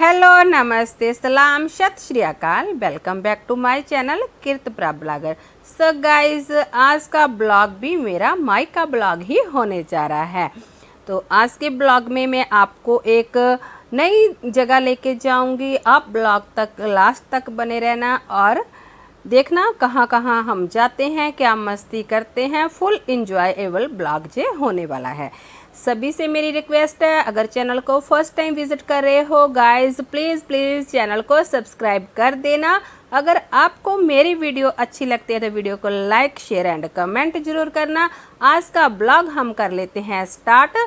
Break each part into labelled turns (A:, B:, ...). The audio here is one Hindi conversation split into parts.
A: हेलो नमस्ते सलाम Sat Sri Akal. Welcome back to my channel कीर्तप्रा ब्लॉगर। सो गाइज आज का ब्लॉग भी मेरा मायका ब्लॉग ही होने जा रहा है। तो आज के ब्लॉग में मैं आपको एक नई जगह लेके जाऊंगी। आप ब्लॉग तक लास्ट तक बने रहना और देखना कहाँ कहाँ हम जाते हैं, क्या मस्ती करते हैं। फुल इंजॉयबल ब्लॉग जे होने वाला है। सभी से मेरी रिक्वेस्ट है, अगर चैनल को फर्स्ट टाइम विजिट कर रहे हो गाइस प्लीज़ चैनल को सब्सक्राइब कर देना। अगर आपको मेरी वीडियो अच्छी लगती है तो वीडियो को लाइक शेयर एंड कमेंट जरूर करना। आज का ब्लॉग हम कर लेते हैं स्टार्ट।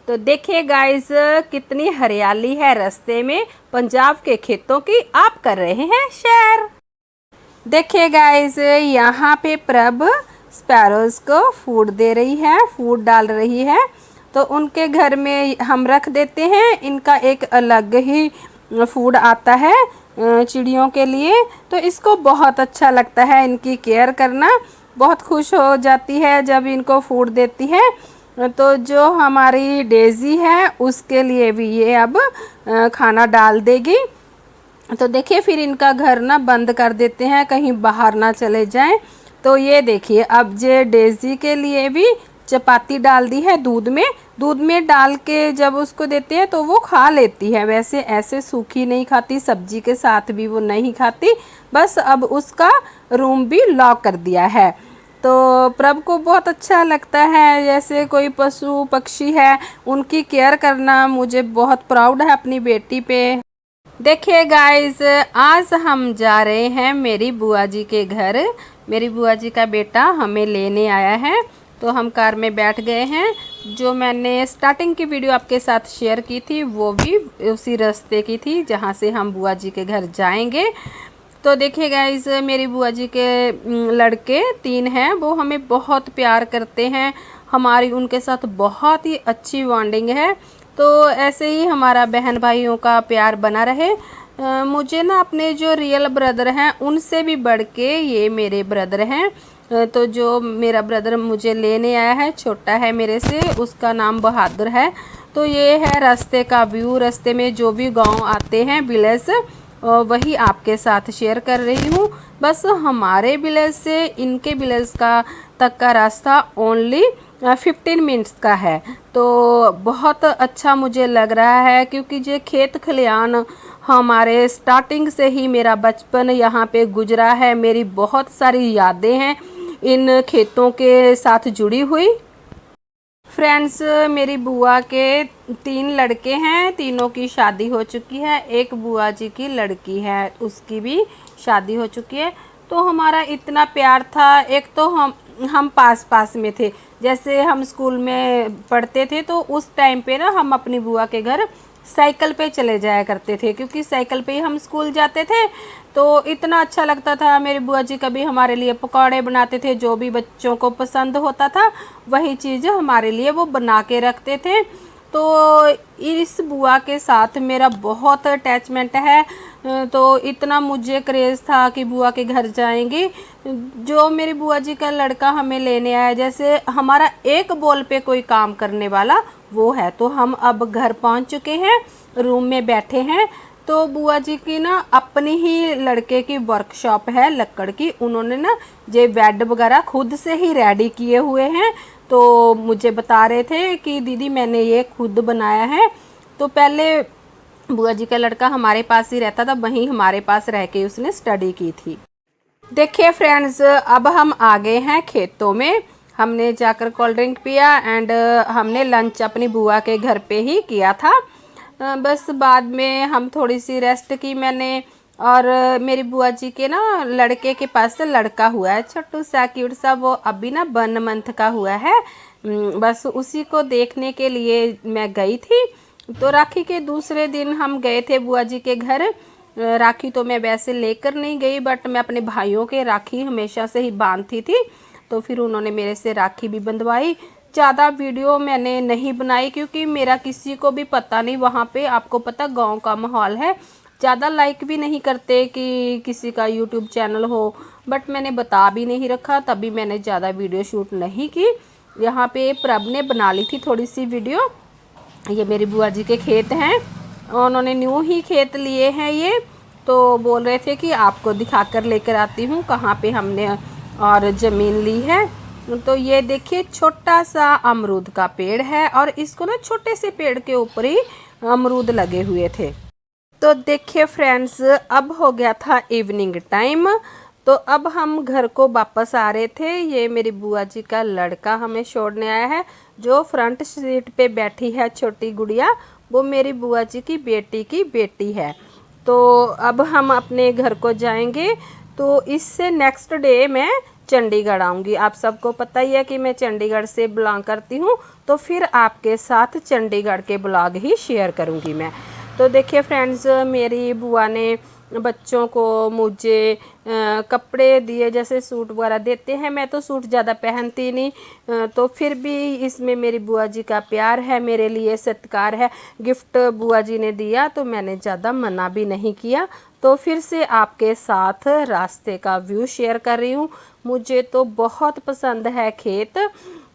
A: तो देखिए गाइस कितनी हरियाली है रास्ते में, पंजाब के खेतों की आप कर रहे हैं शेयर। देखिए गाइस यहाँ पे प्रभ स्पैरोज को फूड दे रही है, फूड डाल रही है। तो उनके घर में हम रख देते हैं, इनका एक अलग ही फूड आता है चिड़ियों के लिए। तो इसको बहुत अच्छा लगता है इनकी केयर करना, बहुत खुश हो जाती है जब इनको फूड देती है। तो जो हमारी डेज़ी है उसके लिए भी ये अब खाना डाल देगी। तो देखिए फिर इनका घर ना बंद कर देते हैं, कहीं बाहर ना चले जाएं। तो ये देखिए अब जे डेज़ी के लिए भी चपाती डाल दी है दूध में डाल के जब उसको देते हैं तो वो खा लेती है। वैसे ऐसे सूखी नहीं खाती, सब्जी के साथ भी वो नहीं खाती। बस अब उसका रूम भी लॉक कर दिया है। तो प्रभ को बहुत अच्छा लगता है, जैसे कोई पशु पक्षी है उनकी केयर करना। मुझे बहुत प्राउड है अपनी बेटी पे। देखिए गाइस आज हम जा रहे हैं मेरी बुआ जी के घर। मेरी बुआ जी का बेटा हमें लेने आया है, तो हम कार में बैठ गए हैं। जो मैंने स्टार्टिंग की वीडियो आपके साथ शेयर की थी वो भी उसी रास्ते की थी जहां से हम बुआ जी के घर जाएंगे। तो देखिए गाइस मेरी बुआ जी के लड़के 3 हैं, वो हमें बहुत प्यार करते हैं। हमारी उनके साथ बहुत ही अच्छी बॉन्डिंग है। तो ऐसे ही हमारा बहन भाइयों का प्यार बना रहे। मुझे ना अपने जो रियल ब्रदर हैं उनसे भी बढ़ के ये मेरे ब्रदर हैं। तो जो मेरा ब्रदर मुझे लेने आया है, छोटा है मेरे से, उसका नाम बहादुर है। तो ये है रास्ते का व्यू। रास्ते में जो भी गांव आते हैं विलेज, वही आपके साथ शेयर कर रही हूँ। बस हमारे विलेज से इनके विलेज का तक का रास्ता ओनली 15 मिनट्स का है। तो बहुत अच्छा मुझे लग रहा है क्योंकि ये खेत खलियान हमारे स्टार्टिंग से ही मेरा बचपन यहाँ पे गुजरा है। मेरी बहुत सारी यादें हैं इन खेतों के साथ जुड़ी हुई। फ्रेंड्स मेरी बुआ के 3 लड़के हैं, तीनों की शादी हो चुकी है। एक बुआ जी की लड़की है, उसकी भी शादी हो चुकी है। तो हमारा इतना प्यार था। एक तो हम पास में थे, जैसे हम स्कूल में पढ़ते थे तो उस टाइम पे ना हम अपनी बुआ के घर साइकिल पे चले जाया करते थे, क्योंकि साइकिल पे ही हम स्कूल जाते थे। तो इतना अच्छा लगता था। मेरी बुआ जी कभी हमारे लिए पकौड़े बनाते थे, जो भी बच्चों को पसंद होता था वही चीज़ हमारे लिए वो बना के रखते थे। तो इस बुआ के साथ मेरा बहुत अटैचमेंट है। तो इतना मुझे क्रेज़ था कि बुआ के घर जाएंगे। जो मेरी बुआ जी का लड़का हमें लेने आया, जैसे हमारा एक बोल पे कोई काम करने वाला वो है। तो हम अब घर पहुंच चुके हैं, रूम में बैठे हैं। तो बुआ जी की ना अपनी ही लड़के की वर्कशॉप है लक्कड़ की। उन्होंने ना ये बेड वगैरह खुद से ही रेडी किए हुए हैं। तो मुझे बता रहे थे कि दीदी मैंने ये खुद बनाया है। तो पहले बुआ जी का लड़का हमारे पास ही रहता था, वहीं हमारे पास रह के उसने स्टडी की थी। देखिए फ्रेंड्स अब हम आ गए हैं खेतों में। हमने जाकर कोल्ड ड्रिंक पिया एंड हमने लंच अपनी बुआ के घर पे ही किया था। बस बाद में हम थोड़ी सी रेस्ट की मैंने। और मेरी बुआ जी के ना लड़के के पास से लड़का हुआ है, छोटू सा क्यूट सा, वो अभी ना 1 मंथ का हुआ है। बस उसी को देखने के लिए मैं गई थी। तो राखी के दूसरे दिन हम गए थे बुआ जी के घर। राखी तो मैं वैसे लेकर नहीं गई, बट मैं अपने भाइयों के राखी हमेशा से ही बांधती थी। तो फिर उन्होंने मेरे से राखी भी बंधवाई। ज़्यादा वीडियो मैंने नहीं बनाई क्योंकि मेरा किसी को भी पता नहीं। वहाँ पे आपको पता गांव का माहौल है, ज़्यादा लाइक भी नहीं करते कि किसी का यूट्यूब चैनल हो। बट मैंने बता भी नहीं रखा, तभी मैंने ज़्यादा वीडियो शूट नहीं की। यहाँ पे प्रभ ने बना ली थी थोड़ी सी वीडियो। ये मेरी बुआ जी के खेत हैं। उन्होंने न्यू ही खेत लिए हैं ये, तो बोल रहे थे कि आपको दिखाकर लेकर आती हूँ कहाँ पे हमने और ज़मीन ली है। तो ये देखिए छोटा सा अमरूद का पेड़ है और इसको ना छोटे से पेड़ के ऊपर ही अमरूद लगे हुए थे। तो देखिए फ्रेंड्स, अब हो गया था इवनिंग टाइम, तो अब हम घर को वापस आ रहे थे। ये मेरी बुआ जी का लड़का हमें छोड़ने आया है। जो फ्रंट सीट पे बैठी है छोटी गुड़िया, वो मेरी बुआ जी की बेटी है। तो अब हम अपने घर को जाएंगे। तो इससे नेक्स्ट डे मैं चंडीगढ़ आऊँगी। आप सबको पता ही है कि मैं चंडीगढ़ से बिलोंग करती हूँ, तो फिर आपके साथ चंडीगढ़ के ब्लॉग ही शेयर करूँगी मैं। तो देखिए फ्रेंड्स, मेरी बुआ ने बच्चों को मुझे कपड़े दिए, जैसे सूट वगैरह देते हैं। मैं तो सूट ज़्यादा पहनती नहीं, तो फिर भी इसमें मेरी बुआ जी का प्यार है, मेरे लिए सत्कार है। गिफ्ट बुआ जी ने दिया तो मैंने ज़्यादा मना भी नहीं किया। तो फिर से आपके साथ रास्ते का व्यू शेयर कर रही हूँ। मुझे तो बहुत पसंद है खेत,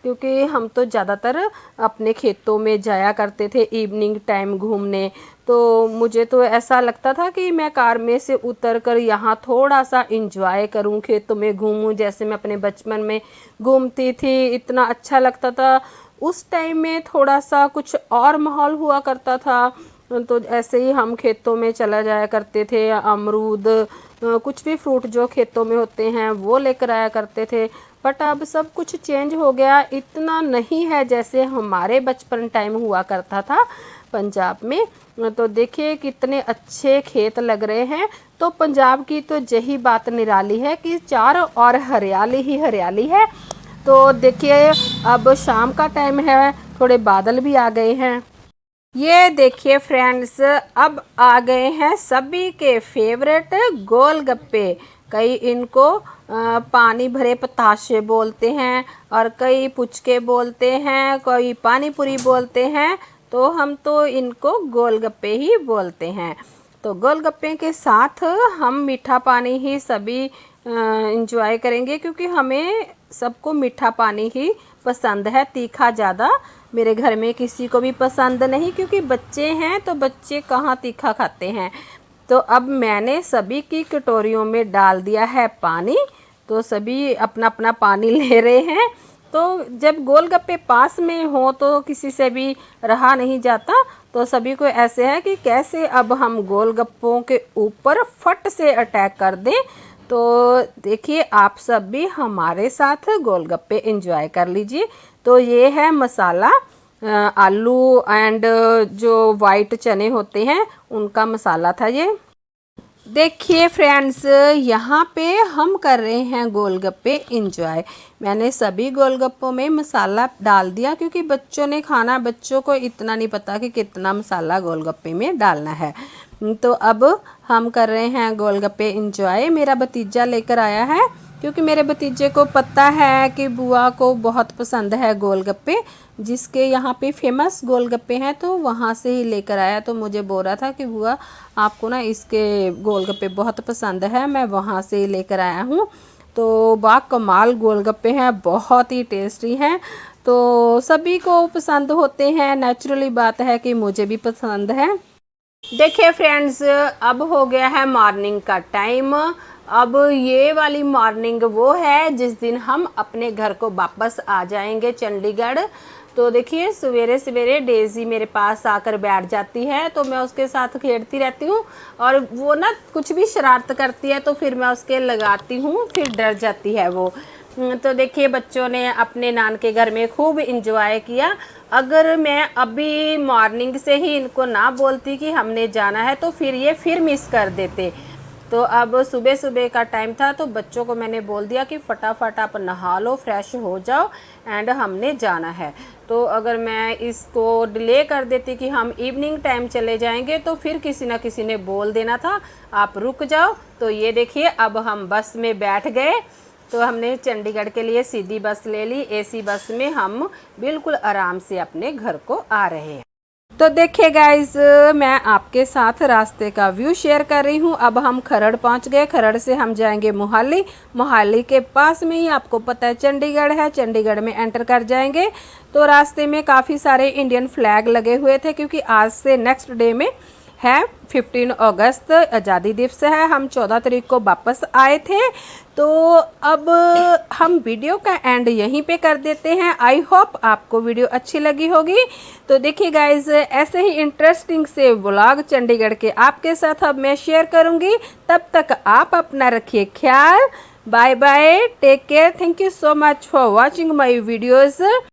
A: क्योंकि हम तो ज़्यादातर अपने खेतों में जाया करते थे इवनिंग टाइम घूमने। तो मुझे तो ऐसा लगता था कि मैं कार में से उतर कर यहाँ थोड़ा सा इंजॉय करूँ, खेतों में घूमूँ, जैसे मैं अपने बचपन में घूमती थी। इतना अच्छा लगता था। उस टाइम में थोड़ा सा कुछ और माहौल हुआ करता था। तो ऐसे ही हम खेतों में चला जाया करते थे। अमरूद, कुछ भी फ्रूट जो खेतों में होते हैं वो लेकर आया करते थे। बट अब सब कुछ चेंज हो गया, इतना नहीं है जैसे हमारे बचपन टाइम हुआ करता था पंजाब में। तो देखिए कितने अच्छे खेत लग रहे हैं। तो पंजाब की तो यही बात निराली है कि चारों ओर हरियाली ही हरियाली है। तो देखिए अब शाम का टाइम है, थोड़े बादल भी आ गए हैं। ये देखिए फ्रेंड्स, अब आ गए हैं सभी के फेवरेट गोलगप्पे। कई इनको पानी भरे पताशे बोलते हैं और कई पुचके बोलते हैं, कोई पानी पूरी बोलते हैं। तो हम तो इनको गोलगप्पे ही बोलते हैं। तो गोलगप्पे के साथ हम मीठा पानी ही सभी इंजॉय करेंगे, क्योंकि हमें सबको मीठा पानी ही पसंद है। तीखा ज़्यादा मेरे घर में किसी को भी पसंद नहीं, क्योंकि बच्चे हैं तो बच्चे कहाँ तीखा खाते हैं। तो अब मैंने सभी की कटोरियों में डाल दिया है पानी। तो सभी अपना अपना पानी ले रहे हैं। तो जब गोलगप्पे पास में हो तो किसी से भी रहा नहीं जाता। तो सभी को ऐसे है कि कैसे अब हम गोलगप्पों के ऊपर फट से अटैक कर दें। तो देखिए आप सब भी हमारे साथ गोलगप्पे एंजॉय कर लीजिए। तो ये है मसाला, आलू एंड जो वाइट चने होते हैं उनका मसाला था ये। देखिए फ्रेंड्स, यहाँ पे हम कर रहे हैं गोलगप्पे एंजॉय। मैंने सभी गोलगप्पों में मसाला डाल दिया, क्योंकि बच्चों ने खाना, बच्चों को इतना नहीं पता कि कितना मसाला गोलगप्पे में डालना है। तो अब हम कर रहे हैं गोलगप्पे एंजॉय। मेरा भतीजा लेकर आया है, क्योंकि मेरे भतीजे को पता है कि बुआ को बहुत पसंद है गोलगप्पे। जिसके यहाँ पे फेमस गोलगप्पे हैं तो वहाँ से ही लेकर आया। तो मुझे बोल रहा था कि बुआ आपको ना इसके गोलगप्पे बहुत पसंद है, मैं वहाँ से ही लेकर आया हूँ। तो बाकमाल गोलगप्पे हैं, बहुत ही टेस्टी हैं। तो सभी को पसंद होते हैं, नेचुरली बात है कि मुझे भी पसंद है। देखिए फ्रेंड्स, अब हो गया है मॉर्निंग का टाइम। अब ये वाली मॉर्निंग वो है जिस दिन हम अपने घर को वापस आ जाएंगे चंडीगढ़। तो देखिए सवेरे सवेरे डेज़ी मेरे पास आकर बैठ जाती है, तो मैं उसके साथ खेलती रहती हूँ। और वो ना कुछ भी शरारत करती है तो फिर मैं उसके लगाती हूँ, फिर डर जाती है वो। तो देखिए बच्चों ने अपने नान के घर में खूब इंजॉय किया। अगर मैं अभी मॉर्निंग से ही इनको ना बोलती कि हमने जाना है तो फिर ये फिर मिस कर देते। तो अब सुबह सुबह का टाइम था, तो बच्चों को मैंने बोल दिया कि फटाफट आप नहा लो, फ्रेश हो जाओ एंड हमने जाना है। तो अगर मैं इसको डिले कर देती कि हम इवनिंग टाइम चले जाएंगे तो फिर किसी ना किसी ने बोल देना था आप रुक जाओ। तो ये देखिए अब हम बस में बैठ गए। तो हमने चंडीगढ़ के लिए सीधी बस ले ली। एसी बस में हम बिल्कुल आराम से अपने घर को आ रहे हैं। तो देखिए गाइस, मैं आपके साथ रास्ते का व्यू शेयर कर रही हूँ। अब हम खरड़ पहुँच गए। खरड़ से हम जाएंगे मोहाली। मोहाली के पास में ही आपको पता है चंडीगढ़ है। चंडीगढ़ में एंटर कर जाएंगे। तो रास्ते में काफ़ी सारे इंडियन फ्लैग लगे हुए थे, क्योंकि आज से नेक्स्ट डे में है 15 अगस्त आज़ादी दिवस है। हम 14 तारीख को वापस आए थे। तो अब हम वीडियो का एंड यहीं पे कर देते हैं। आई होप आपको वीडियो अच्छी लगी होगी। तो देखिए गाइज, ऐसे ही इंटरेस्टिंग से व्लॉग चंडीगढ़ के आपके साथ अब मैं शेयर करूंगी। तब तक आप अपना रखिए ख्याल। Bye bye, take care, thank you so much for watching my videos.